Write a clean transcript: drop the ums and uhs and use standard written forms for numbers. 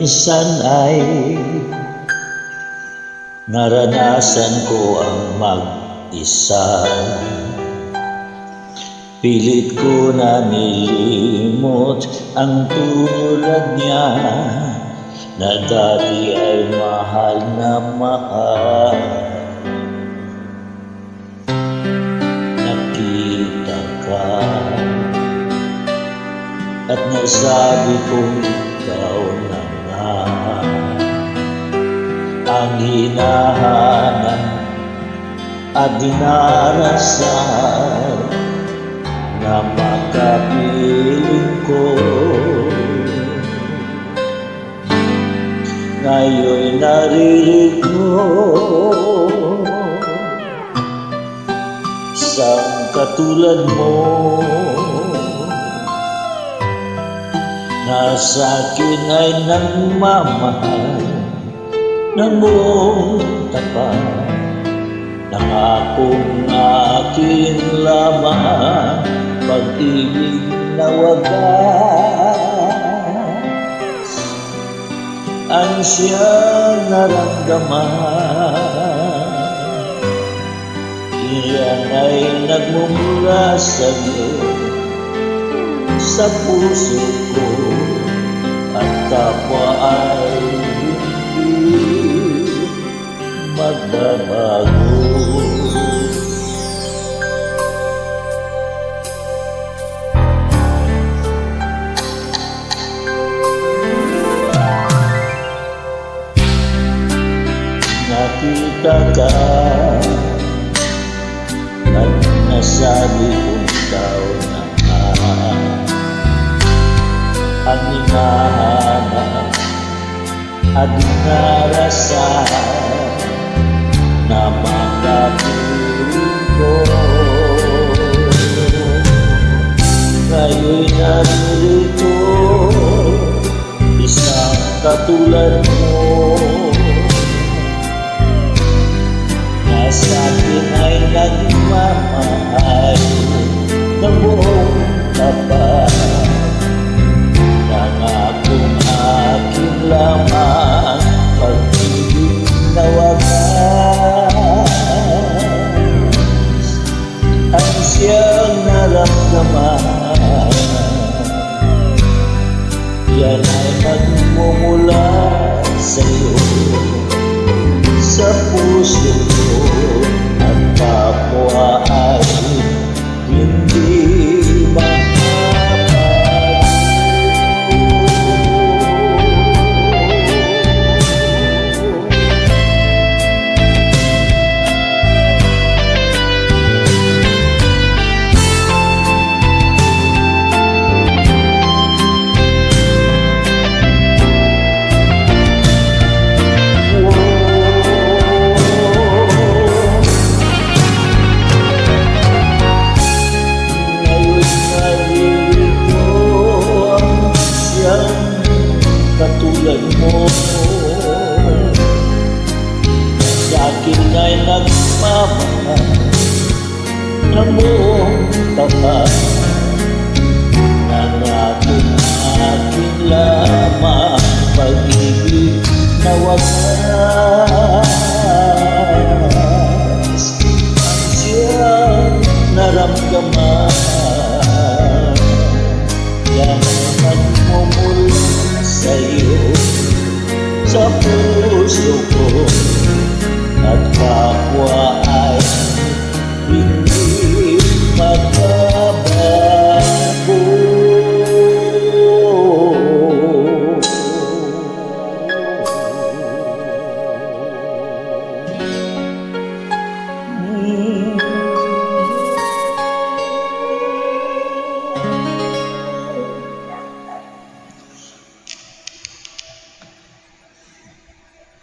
Minsan ay naranasan ko ang mag-isa. Pilit ko na nilimot ang tulad niya na dati ay mahal na mahal. Nakita ka at nasabi kong ikaw na nga ang hinahanap at dinarasal na makapiling ko. Ngayon'y naririnig isang katulad mo na sa'kin ay nagmamahal ng buong tapat. Nangakong akin lamang pag-ibig na wagas ang siyang naramdaman. Iyan ay nagmumula sa'yo sa puso ko at kapwa ay hindi magbabago. Nakita ka at nasabi kong ikaw na nga ang hinahanap at dinarasal na makapiling ko. Ngayon'y naririto isang katulad mo na sa'kin ay nagmamahal ng buong tapat. Nangakong akin lamang pag-ibig na wagas ang siyang naramdaman. Yan ay magmumula sa'yo sa puso ko at kapwa ay hindi katulad mo sa'kin ay nagmamahal ng buong tapat. Nangakong akin lamang pag-ibig na wagas ang siyang naramdaman. Yan ay nagmumula sa'yo sa puso ko